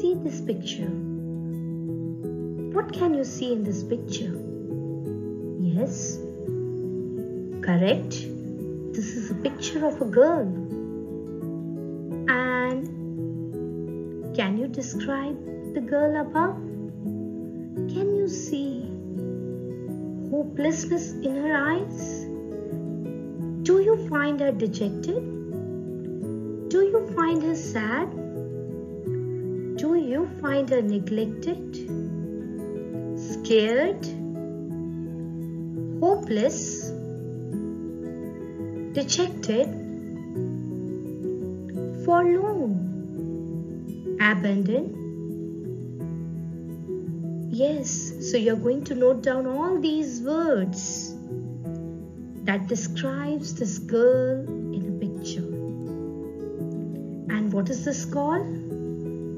see this picture? What can you see in this picture? Yes, correct. This is a picture of a girl. And can you describe the girl above? Can you see hopelessness in her eyes? Do you find her dejected? Do you find her sad? Do you find her neglected? Scared? Hopeless? Dejected? Forlorn? Abandoned? Yes, so you're going to note down all these words that describes this girl in a picture. And what is this called?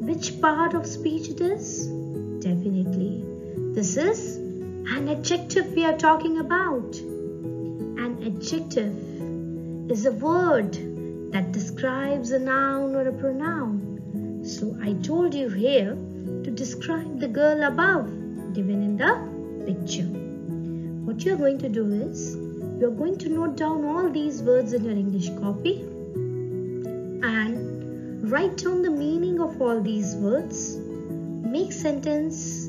Which part of speech it is? Definitely, this is an adjective we are talking about. An adjective is a word that describes a noun or a pronoun. So I told you here to describe the girl above given in the picture. What you're going to do is you're going to note down all these words in your English copy and write down the meaning of all these words. Make sentence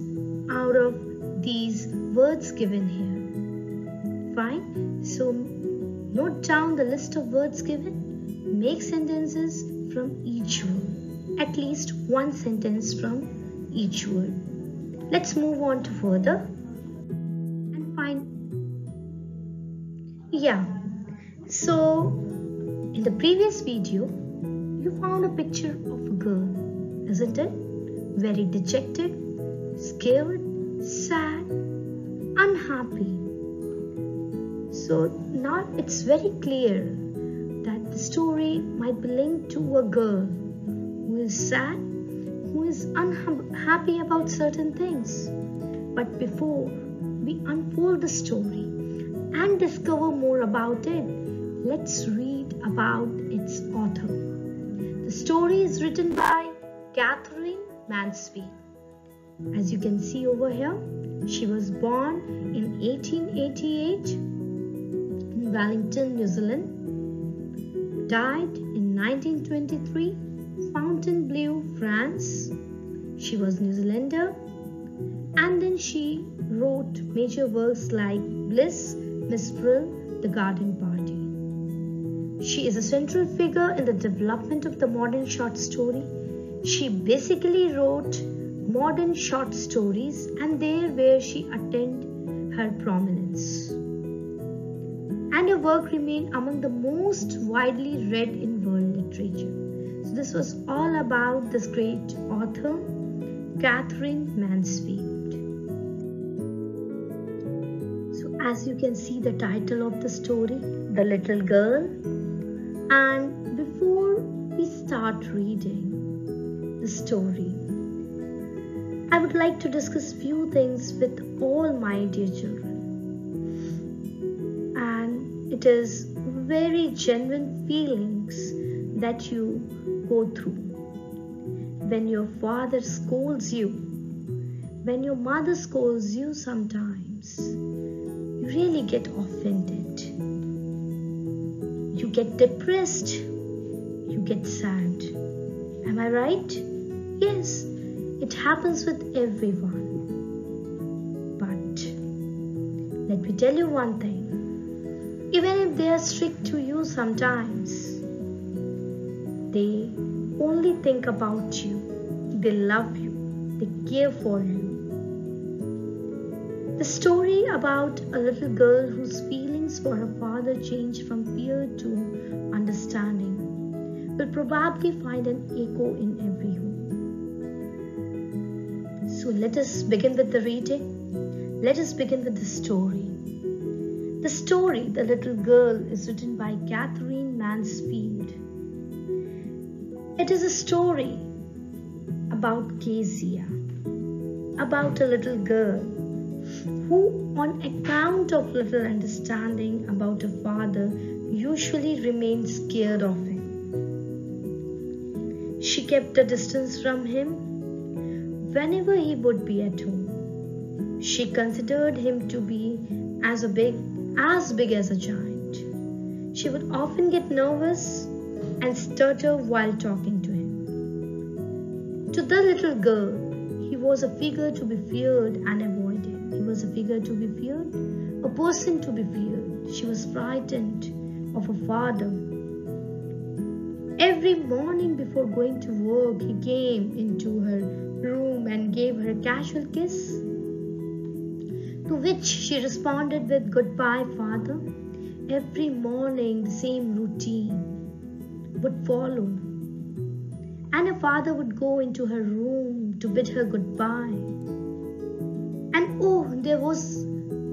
out of these words given here. Fine. So note down the list of words given. Make sentences from each word. At least one sentence from each word. Let's move on to further and find. So in the previous video, you found a picture of a girl, isn't it? Very dejected, scared, sad, unhappy. So now it's very clear that the story might be linked to a girl who is sad, who is unhappy about certain things. But before we unfold the story and discover more about it, let's read about its author. The story is written by Katherine Mansfield. As you can see over here, she was born in 1888 in Wellington, New Zealand. Died in 1923, Fontainebleau, France. She was New Zealander, and then she wrote major works like Bliss, Mistral, The Garden Party. She is a central figure in the development of the modern short story. She basically wrote modern short stories, and there where she attained her prominence. And her work remained among the most widely read in world literature. So this was all about this great author, Katherine Mansfield. So as you can see the title of the story, The Little Girl. And before we start reading the story, I would like to discuss few things with all my dear children. And it is very genuine feelings that you go through. When your father scolds you, when your mother scolds you sometimes, you really get offended. You get depressed. You get sad. Am I right? Yes, it happens with everyone. But let me tell you one thing. Even if they are strict to you sometimes, they only think about you. They love you. They care for you. The story about a little girl whose feelings for her father change from fear to understanding will probably find an echo in every home. So let us begin with the reading. Let us begin with the story. The story, The Little Girl, is written by Katherine Mansfield. It is a story about Kezia, about a little girl who, on account of little understanding about her father, usually remained scared of him. She kept a distance from him whenever he would be at home. She considered him to be as big as a giant. She would often get nervous and stutter while talking to him. To the little girl, he was a figure to be feared and avoided. He was a figure to be feared, a person to be feared. She was frightened of her father. Every morning before going to work, he came into her room and gave her a casual kiss, to which she responded with, "Goodbye, father." Every morning, the same routine would follow, and her father would go into her room to bid her goodbye. And oh, there was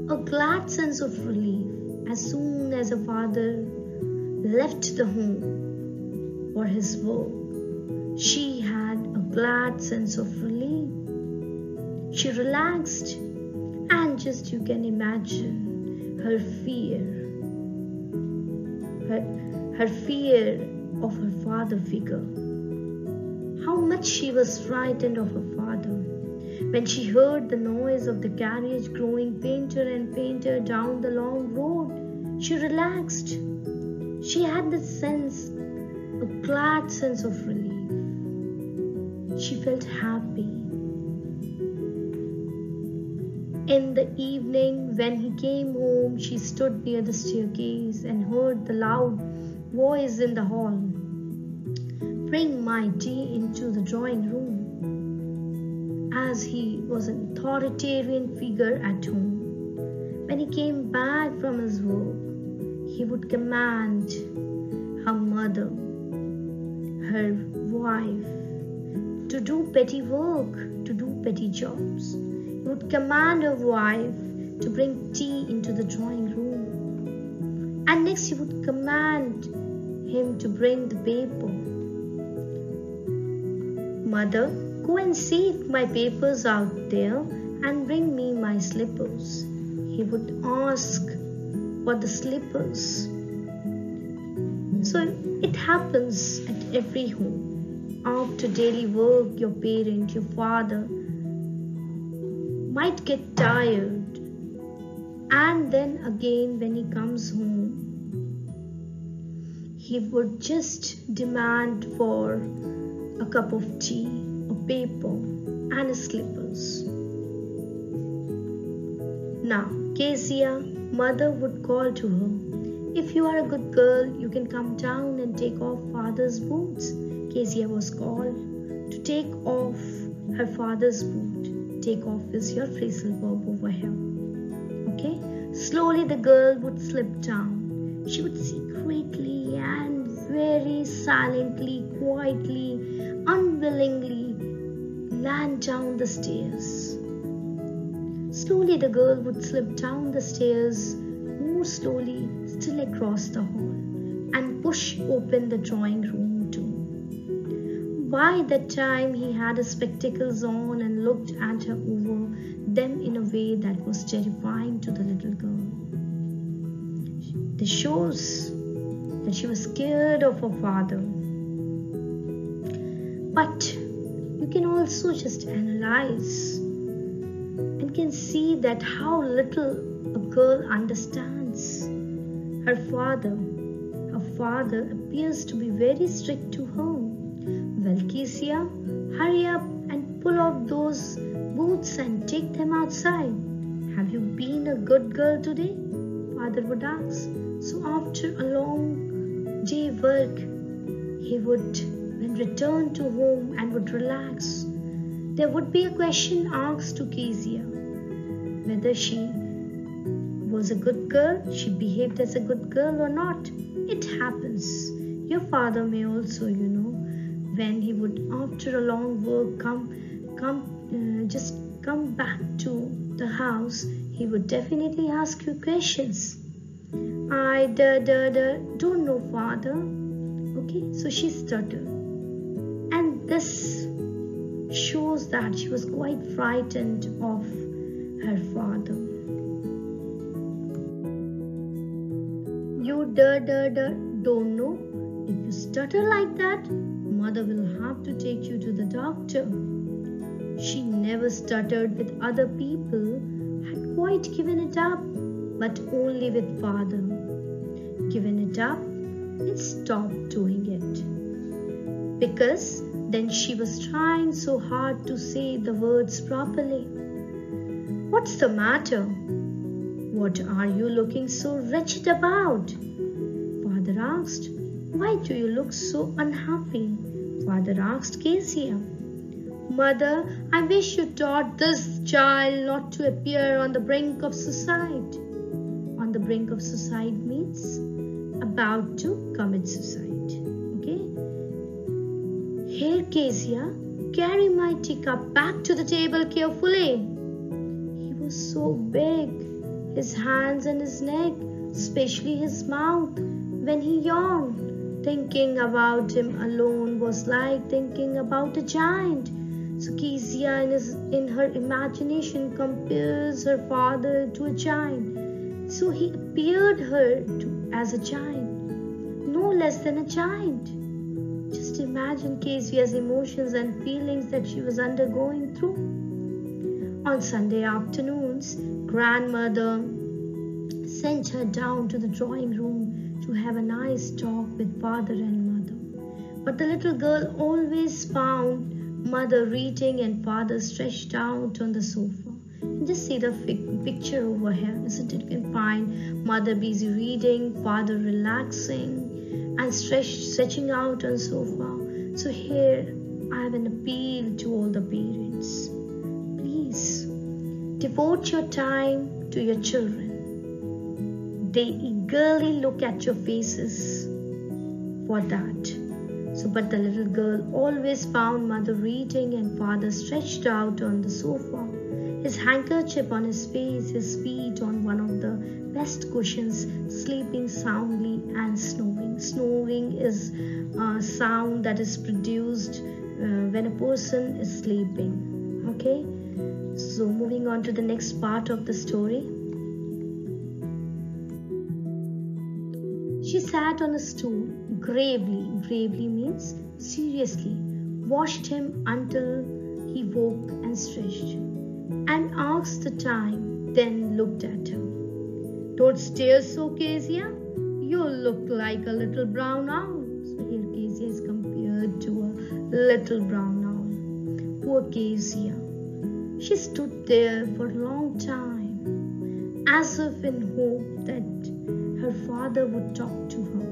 a glad sense of relief as soon as her father left the home for his work. She had a glad sense of relief. She relaxed, and just you can imagine her fear. Her fear of her father figure. How much she was frightened of her father. When she heard the noise of the carriage growing fainter and fainter down the long road, she relaxed. She had the sense, a glad sense of relief. She felt happy. In the evening, when he came home, she stood near the staircase and heard the loud voice in the hall. "Bring my tea into the drawing room." As he was an authoritarian figure at home, when he came back from his work, he would command her mother, her wife, to do petty work, to do petty jobs. He would command her wife to bring tea into the drawing room. And next he would command him to bring the paper. "Mother, go and see if my paper's out there and bring me my slippers." He would ask for the slippers. So it happens at every home. After daily work, your parent, your father, might get tired, and then again when he comes home, he would just demand for a cup of tea, a paper, and his slippers. Now, Kezia, mother would call to her, "If you are a good girl, you can come down and take off father's boots." Kezia was called to take off her father's boot. Take off is your phrasal verb over here. Okay? Slowly the girl would slip down. She would secretly and very silently, quietly, unwillingly land down the stairs. Slowly the girl would slip down the stairs, more slowly, still across the hall, and push open the drawing room door. By that time, he had his spectacles on and looked at her over them in a way that was terrifying to the little girl. This shows that she was scared of her father. But you can also just analyze and can see that how little a girl understands her father. Her father appears to be very strict to her. "Well, Kezia, hurry up and pull off those boots and take them outside. Have you been a good girl today?" Father would ask. So after a long day work, he would then return to home and would relax. There would be a question asked to Kezia, whether she was a good girl, she behaved as a good girl or not. It happens. Your father may also, when he would after a long work come back to the house, he would definitely ask you questions. "I don't know, father." Okay, so she stuttered, and this shows that she was quite frightened of her father. "You don't know? If you stutter like that, mother will have to take you to the doctor." She never stuttered with other people, had quite given it up, but only with father. Given it up and stopped doing it. Because then she was trying so hard to say the words properly. What's the matter? What are you looking so wretched about? Father asked. Why do you look so unhappy? Father asked Kezia. Mother, I wish you taught this child not to appear on the brink of suicide. On the brink of suicide means about to commit suicide. Okay? Here, Kezia, carry my teacup back to the table carefully. He was so big, his hands and his neck, especially his mouth, when he yawned. Thinking about him alone was like thinking about a giant. So Kezia in her imagination compares her father to a giant. So he appeared her as a giant, no less than a giant. Just imagine Kezia's emotions and feelings that she was undergoing through. On Sunday afternoons, grandmother sent her down to the drawing room to have a nice talk with father and mother. But the little girl always found mother reading and father stretched out on the sofa. And just see the picture over here, isn't it? You can find mother busy reading, father relaxing and stretching out on sofa. So here I have an appeal to all the parents. Please devote your time to your children. They eagerly look at your faces for that. So, but the little girl always found mother reading and father stretched out on the sofa, his handkerchief on his face, his feet on one of the best cushions, sleeping soundly and snoring. Snoring is a sound that is produced when a person is sleeping. Okay, so moving on to the next part of the story. She sat on a stool, gravely means seriously, watched him until he woke and stretched, and asked the time, then looked at him. Don't stare so, Kezia. You look like a little brown owl. So here Kezia is compared to a little brown owl. Poor Kezia. She stood there for a long time, as if in hope that her father would talk to her.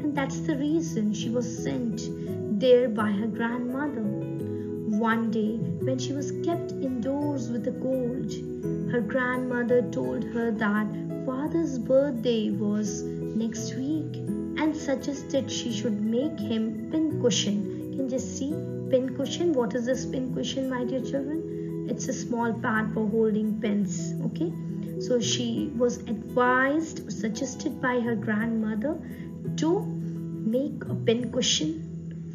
And that's the reason she was sent there by her grandmother. One day, when she was kept indoors with a cold, her grandmother told her that father's birthday was next week and suggested she should make him pincushion. You can just see pincushion. What is this pincushion, my dear children? It's a small pad for holding pens. Okay. So she was advised, suggested by her grandmother to make a pincushion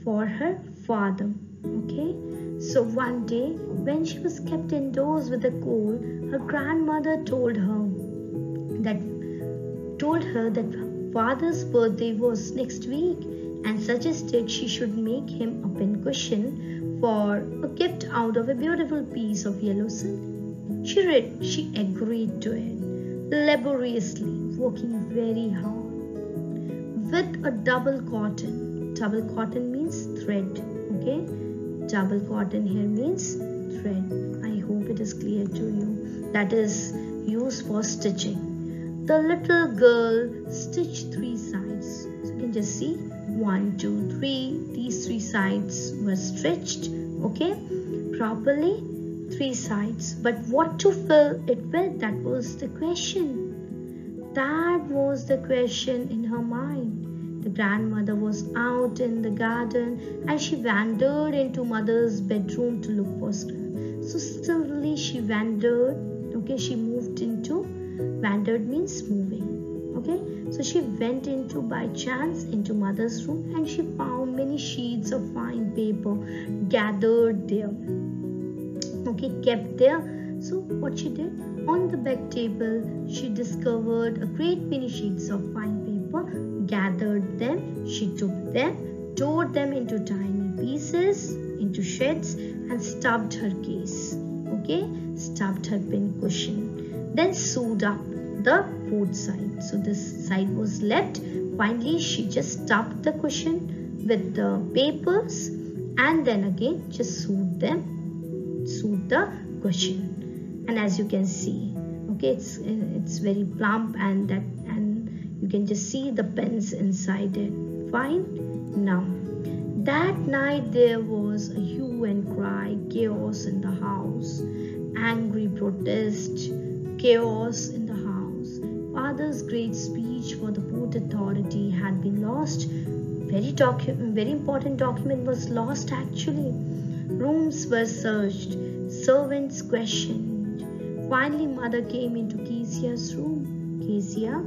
for her father. Okay. So one day when she was kept indoors with a cold, her grandmother told her that father's birthday was next week and suggested she should make him a pincushion for a gift out of a beautiful piece of yellow silk. She agreed to it, laboriously, working very hard, with a double cotton. Double cotton means thread, okay? Double cotton here means thread. I hope it is clear to you. That is used for stitching. The little girl stitched 3 sides. So you can just see 1, 2, 3. These 3 sides were stitched, okay, properly. 3 sides, but what to fill it with? That was the question. That was the question in her mind. The grandmother was out in the garden and she wandered into mother's bedroom to look for scrap. So stealthily she wandered. Okay, she moved into, wandered means moving. Okay, so she went into by chance into mother's room and she found many sheets of fine paper gathered there. Okay, kept there. So what she did, on the bed table she discovered a great many sheets of fine paper, gathered them, she took them, tore them into tiny pieces, into shreds and stuffed her case. okay, stuffed her pin cushion, then sewed up the fourth side. So this side was left. Finally, she just stuffed the cushion with the papers and then again just sewed the cushion. And as you can see, okay, it's very plump, and you can just see the pins inside it. Fine. Now that night there was a hue and cry, chaos in the house, angry protest, chaos in the house. Father's great speech for the Port Authority had been lost. Very important document was lost actually. Rooms were searched, servants questioned. Finally, mother came into Kezia's room. Kezia,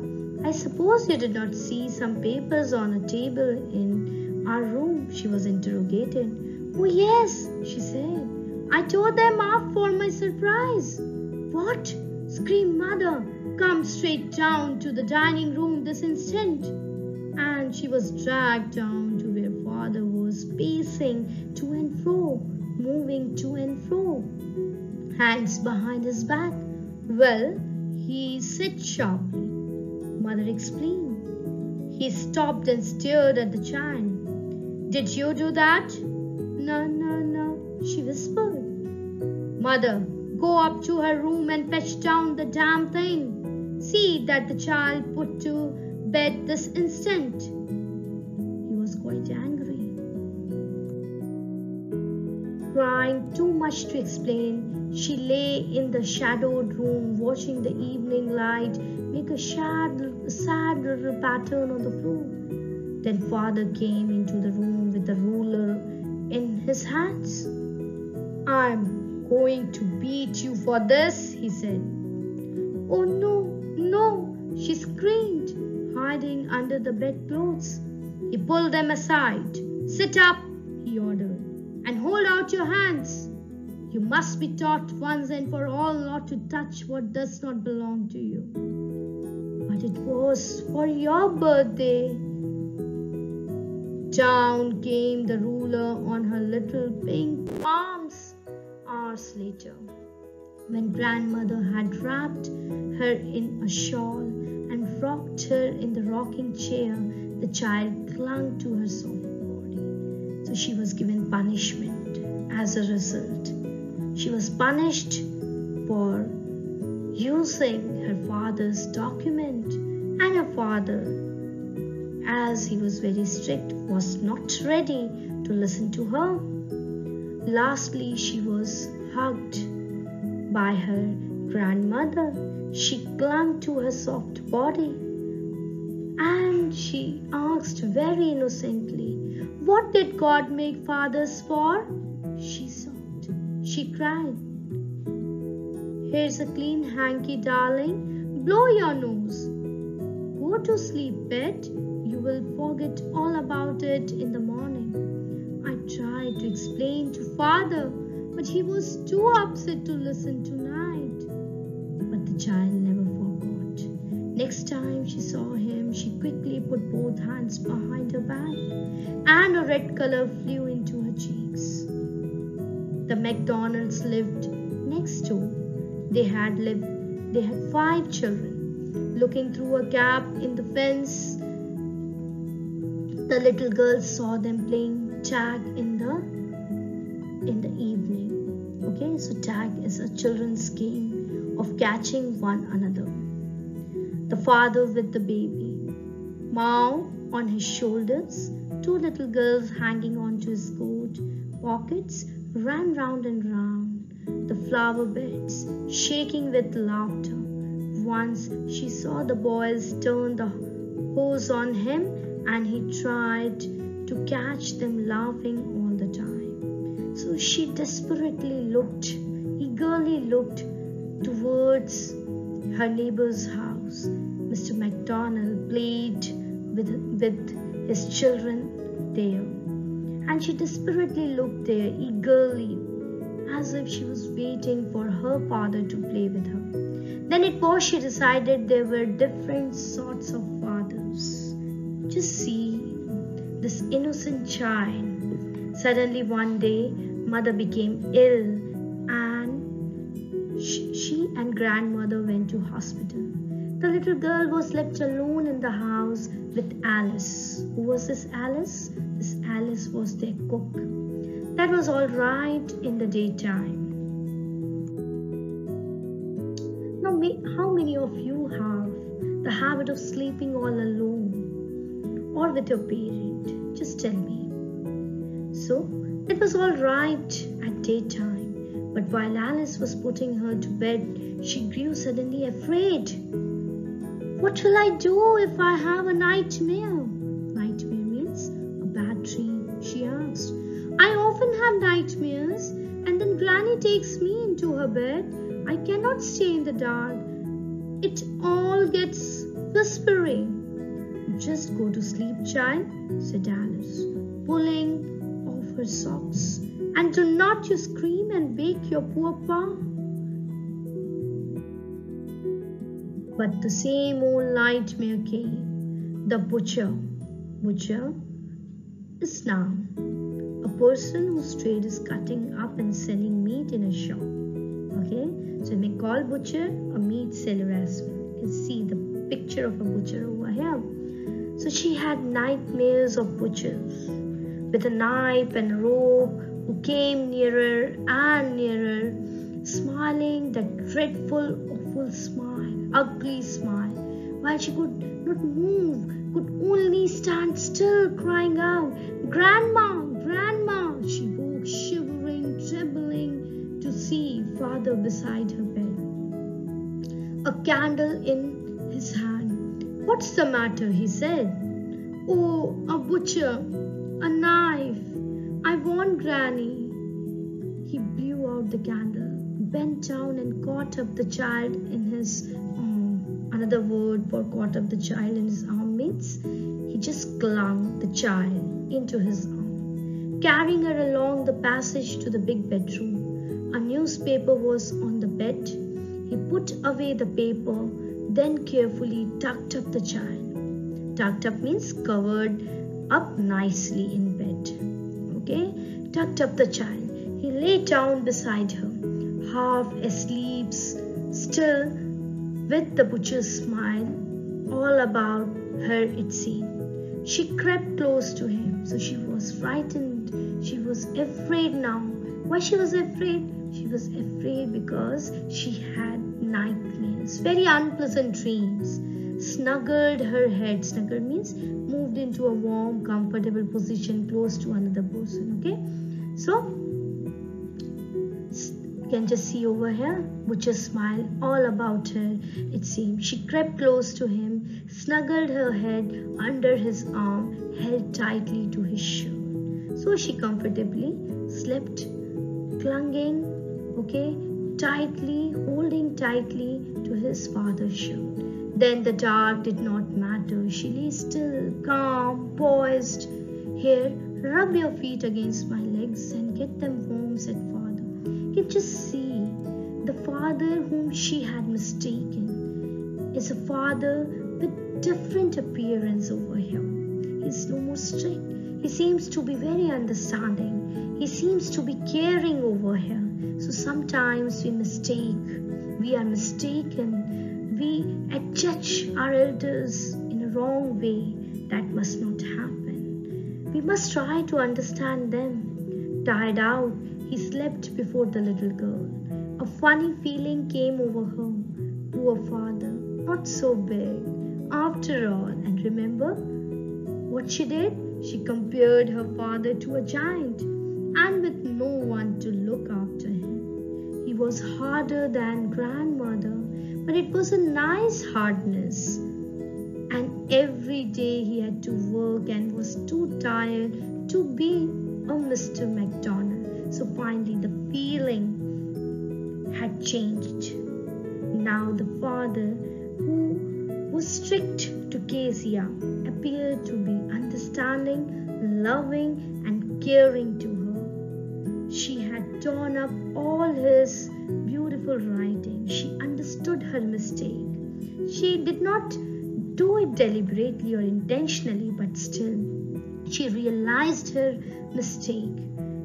I suppose you did not see some papers on a table in our room, she was interrogated. Oh yes, she said. I tore them off for my surprise. What? Screamed mother. Come straight down to the dining room this instant. And she was dragged down to where father was pacing to and fro, moving to and fro, hands behind his back. Well, he said sharply. Mother explained. He stopped and stared at the child. Did you do that? No, she whispered. Mother, go up to her room and fetch down the damn thing. See that the child put to bed this instant. He was quite angry. Crying too much to explain, she lay in the shadowed room watching the evening light make a sad little pattern on the floor. Then father came into the room with the ruler in his hands. I'm going to beat you for this, he said. Oh no, she screamed, hiding under the bedclothes. He pulled them aside. Sit up, he ordered, and hold out your hands. You must be taught once and for all not to touch what does not belong to you. But it was for your birthday. Down came the ruler on her little pink palms. Hours later, when grandmother had wrapped her in a shawl and rocked her in the rocking chair, the child clung to her soft body. So she was given punishment as a result. She was punished for using her father's document, and her father, as he was very strict, was not ready to listen to her. Lastly, she was hugged by her grandmother. She clung to her soft body and she asked very innocently, what did God make fathers for? She sobbed. She cried. Here's a clean hanky, darling. Blow your nose. Go to sleep, pet. You will forget all about it in the morning. I tried to explain to father, but he was too upset to listen tonight. But the child never forgot. Next time she saw him, she quickly put both hands behind her back, and a red color flew into her cheeks. The McDonalds lived next door. They had 5 children. Looking through a gap in the fence, the little girl saw them playing tag in the evening. Okay, so tag is a children's game of catching one another. The father with the baby, Mao on his shoulders, 2 little girls hanging onto his coat pockets, ran round and round the flower beds, shaking with laughter. Once she saw the boys turn the hose on him, and he tried to catch them laughing all the time. So she eagerly looked towards her neighbor's house. Mr. McDonald played with his children there, and she desperately looked there eagerly, as if she was waiting for her father to play with her. Then it was she decided there were different sorts of fathers. Just see this innocent child. Suddenly one day, mother became ill and she and grandmother went to hospital. The little girl was left alone in the house with Alice. Who was this Alice? This Alice was their cook. That was all right in the daytime. Now, how many of you have the habit of sleeping all alone or with your parent? Just tell me. So, it was all right at daytime, but while Alice was putting her to bed, she grew suddenly afraid. What will I do if I have a nightmare? Nightmare means a bad dream, she asked. I often have nightmares, and then Granny takes me into her bed. I cannot stay in the dark. It all gets whispering. Just go to sleep, child, said Alice, pulling off her socks. And do not you scream and wake your poor pa. But the same old nightmare came. The butcher. Butcher is noun. A person whose trade is cutting up and selling meat in a shop. Okay, so we may call butcher a meat seller as well. You can see the picture of a butcher over here. So she had nightmares of butchers with a knife and a rope who came nearer and nearer, smiling that dreadful, awful smile, ugly smile, while she could not move, could only stand still, crying out, Grandma, Grandma! She woke shivering, trembling to see father beside her bed, a candle in his hand. What's the matter? He said. Oh, a butcher, a knife. I want Granny. He blew out the candle, bent down and caught up the child in his arm. Another word for caught up the child in his arm means he just clung the child into his arm, carrying her along the passage to the big bedroom. A newspaper was on the bed. He put away the paper, then carefully tucked up the child. Tucked up means covered up nicely in bed. Okay, tucked up the child. He lay down beside her, half asleep, still with the butcher's smile all about her, it seemed. She crept close to him, so she was frightened. She was afraid now. Why she was afraid? She was afraid because she had nightmares, very unpleasant dreams. Snuggled her head. Snuggled means moved into a warm, comfortable position close to another person. Okay, so you can just see over here, Butcher smiled all about her, it seemed. She crept close to him, snuggled her head under his arm, held tightly to his shirt. So she comfortably slept, clinging, tightly, holding tightly to his father's shirt. Then the dark did not matter. She lay still, calm, poised. Here, rub your feet against my legs and get them warm, said father. You can just see the father whom she had mistaken is a father with different appearance over here. He's no more strict. He seems to be very understanding. He seems to be caring over here. So sometimes we are mistaken. We judge our elders in a wrong way. That must not happen. We must try to understand them. Tired out, he slept before the little girl. A funny feeling came over her. Poor father, not so big after all. And remember what she did? She compared her father to a giant, and with no one to look after him. He was harder than grandmother, but it was a nice hardness. And every day he had to work and was too tired to be a Mr. McDonald. So finally the feeling had changed. Now the father, who was strict to Kezia, appeared to be understanding, loving and caring to her. She had torn up all his beautiful writing. She understood her mistake. She did not do it deliberately or intentionally, but still, she realized her mistake.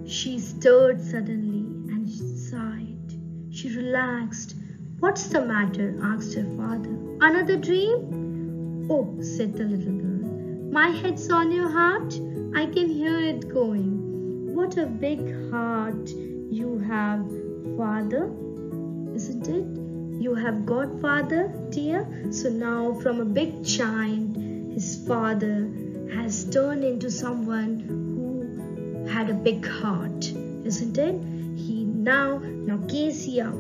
She stirred suddenly and sighed. She relaxed. What's the matter? Asked her father. Another dream? Oh, said the little girl. My head's on your heart. I can hear it going. What a big heart you have, father, isn't it? You have godfather, dear. So now from a big giant, his father has turned into someone who had a big heart, isn't it? Now Kezia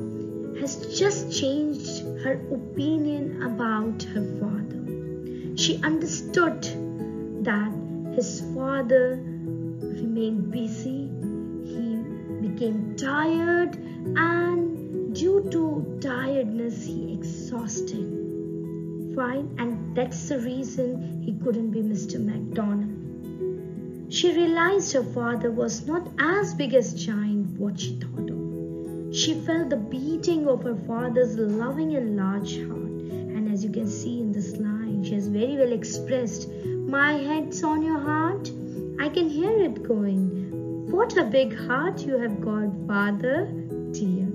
has just changed her opinion about her father. She understood that his father remained busy. He became tired, and due to tiredness, he exhausted. Fine, and that's the reason he couldn't be Mr. McDonald. She realized her father was not as big as giant what she thought of. She felt the beating of her father's loving and large heart. And as you can see in this line, she has very well expressed, my head's on your heart. I can hear it going. What a big heart you have got, father, dear.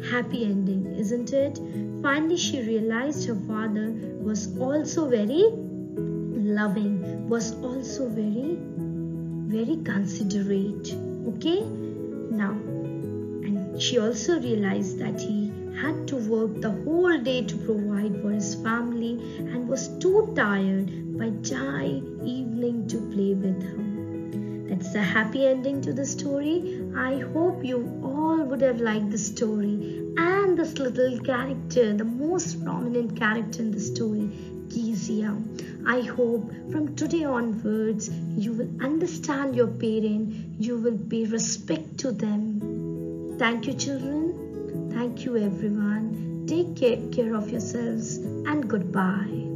Happy ending, isn't it? Finally, she realized her father was also very loving, was also very considerate. Okay? Now, and she also realized that he had to work the whole day to provide for his family and was too tired by evening to play with her. That's the happy ending to the story. I hope you all would have liked the story and this little character, the most prominent character in the story, Kezia. I hope from today onwards you will understand your parent, you will pay respect to them. Thank you, children. Thank you, everyone. Take care of yourselves and goodbye.